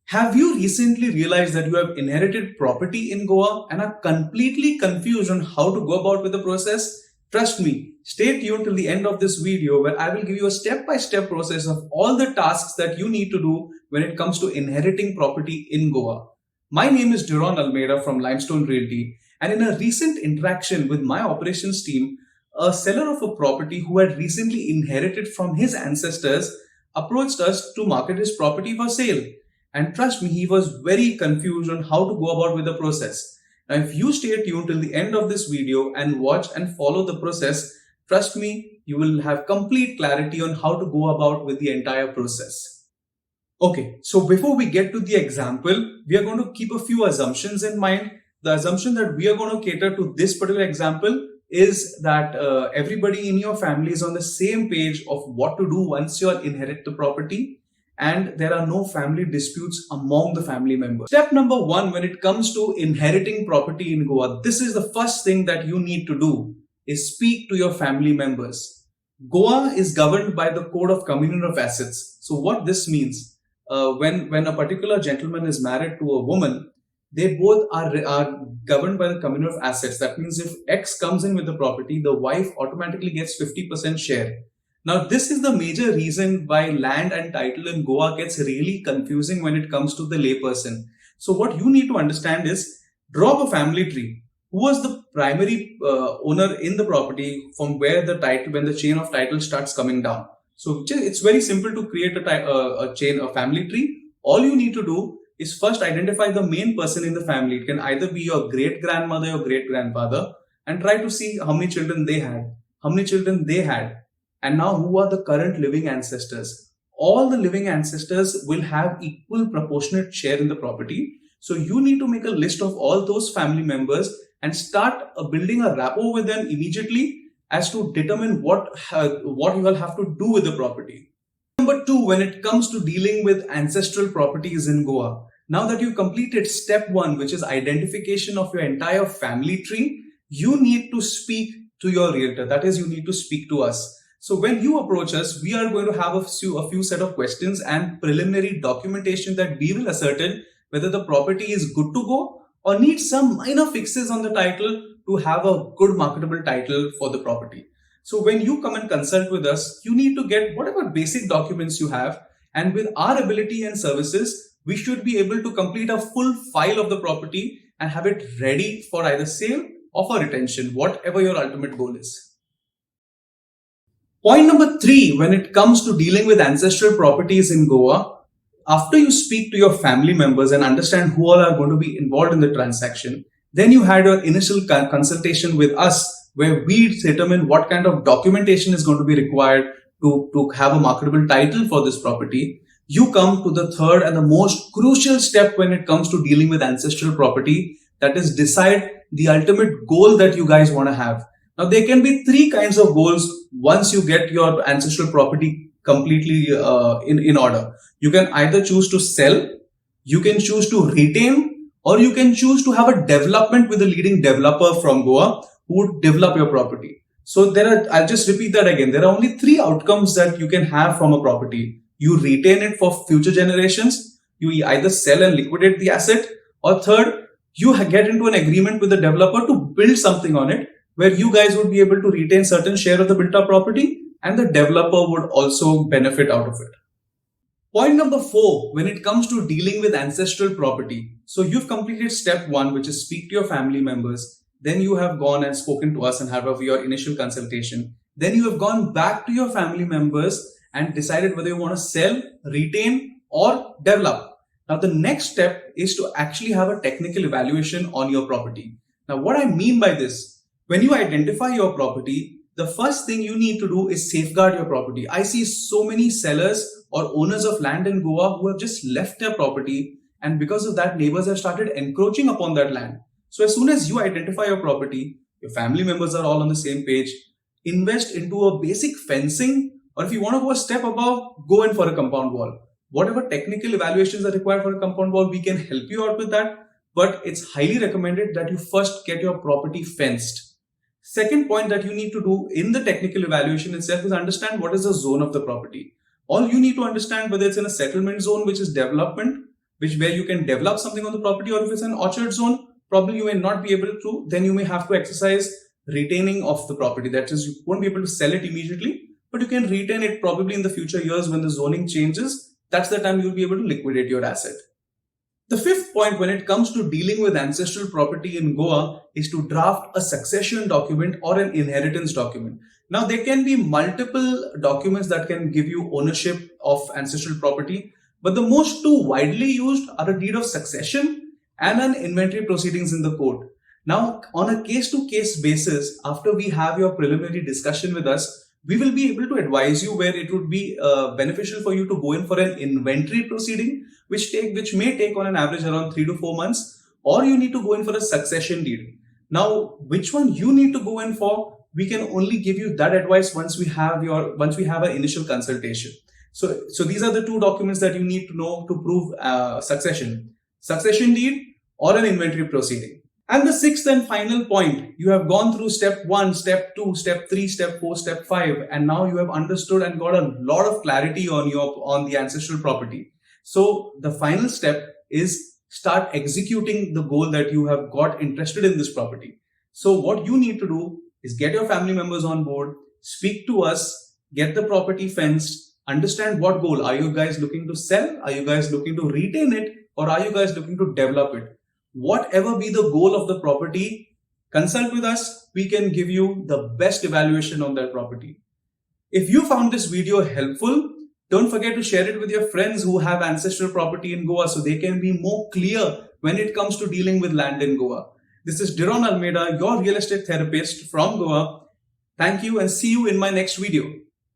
Have you recently realized that you have inherited property in Goa and are completely confused on how to go about with the process? Trust me, stay tuned till the end of this video where I will give you a step-by-step process of all the tasks that you need to do when it comes to inheriting property in Goa. My name is Deron Almeida from Limestone Realty, and in a recent interaction with my operations team, a seller of a property who had recently inherited from his ancestors approached us to market his property for sale. And trust me, he was very confused on how to go about with the process. Now, if you stay tuned till the end of this video and watch and follow the process, trust me, you will have complete clarity on how to go about with the entire process. Okay, so before we get to the example, we are going to keep a few assumptions in mind. The assumption that we are going to cater to this particular example is that everybody in your family is on the same page of what to do once you inherit the property, and there are no family disputes among the family members. Step number one, when it comes to inheriting property in Goa, this is the first thing that you need to do is speak to your family members. Goa is governed by the Code of Communion of Assets. So what this means, when a particular gentleman is married to a woman, they both are governed by the Communion of Assets. That means if X comes in with the property, the wife automatically gets 50% share. Now, this is the major reason why land and title in Goa gets really confusing when it comes to the layperson. So what you need to understand is, draw a family tree. Who was the primary owner in the property from where the title, when the chain of title starts coming down. So it's very simple to create a family tree. All you need to do is first identify the main person in the family. It can either be your great grandmother or great grandfather, and try to see how many children they had, and now who are the current living ancestors. All the living ancestors will have equal proportionate share in the property. So you need to make a list of all those family members and start building a rapport with them immediately as to determine what you will have to do with the property. Number two, when it comes to dealing with ancestral properties in Goa, now that you've completed step one, which is identification of your entire family tree, you need to speak to your realtor. That is, you need to speak to us. So when you approach us, we are going to have a few set of questions and preliminary documentation that we will ascertain whether the property is good to go or needs some minor fixes on the title to have a good marketable title for the property. So when you come and consult with us, you need to get whatever basic documents you have, and with our ability and services, we should be able to complete a full file of the property and have it ready for either sale or for retention, whatever your ultimate goal is. Point number three, when it comes to dealing with ancestral properties in Goa, after you speak to your family members and understand who all are going to be involved in the transaction, then you had your initial consultation with us where we determine what kind of documentation is going to be required to have a marketable title for this property. You come to the third and the most crucial step when it comes to dealing with ancestral property, that is decide the ultimate goal that you guys want to have. Now, there can be three kinds of goals once you get your ancestral property completely in order. You can either choose to sell, you can choose to retain, or you can choose to have a development with a leading developer from Goa who would develop your property. So I'll just repeat that again. There are only three outcomes that you can have from a property. You retain it for future generations, you either sell and liquidate the asset, or third, you get into an agreement with the developer to build something on it, where you guys would be able to retain certain share of the built up property and the developer would also benefit out of it. Point number four, when it comes to dealing with ancestral property. So you've completed step one, which is speak to your family members. Then you have gone and spoken to us and have your initial consultation. Then you have gone back to your family members and decided whether you want to sell, retain, or develop. Now the next step is to actually have a technical evaluation on your property. Now what I mean by this, when you identify your property, the first thing you need to do is safeguard your property. I see so many sellers or owners of land in Goa who have just left their property, and because of that, neighbors have started encroaching upon that land. So as soon as you identify your property, your family members are all on the same page, invest into a basic fencing, or if you want to go a step above, go in for a compound wall. Whatever technical evaluations are required for a compound wall, we can help you out with that. But it's highly recommended that you first get your property fenced. Second point that you need to do in the technical evaluation itself is understand what is the zone of the property. All you need to understand whether it's in a settlement zone, which is development, where you can develop something on the property, or if it's an orchard zone, probably you may not be able to, then you may have to exercise retaining of the property. That is, you won't be able to sell it immediately, but you can retain it probably in the future years when the zoning changes. That's the time you'll be able to liquidate your asset. The fifth point when it comes to dealing with ancestral property in Goa is to draft a succession document or an inheritance document. Now, there can be multiple documents that can give you ownership of ancestral property, but the most two widely used are a deed of succession and an inventory proceedings in the court. Now, on a case-to-case basis, after we have your preliminary discussion with us, we will be able to advise you where it would be beneficial for you to go in for an inventory proceeding, which may take on an average around 3 to 4 months, or you need to go in for a succession deed. Now, which one you need to go in for, we can only give you that advice once we have an initial consultation. So these are the two documents that you need to know to prove succession deed or an inventory proceeding. And the sixth and final point, you have gone through step 1, step 2, step 3, step 4, step 5, and now you have understood and got a lot of clarity on the ancestral property. So the final step is start executing the goal that you have got interested in this property. So what you need to do is get your family members on board, speak to us, get the property fenced, understand what goal. Are you guys looking to sell? Are you guys looking to retain it? Or are you guys looking to develop it? Whatever be the goal of the property, consult with us. We can give you the best evaluation on that property. If you found this video helpful, don't forget to share it with your friends who have ancestral property in Goa so they can be more clear when it comes to dealing with land in Goa. This is Deron Almeida, your real estate therapist from Goa. Thank you and see you in my next video.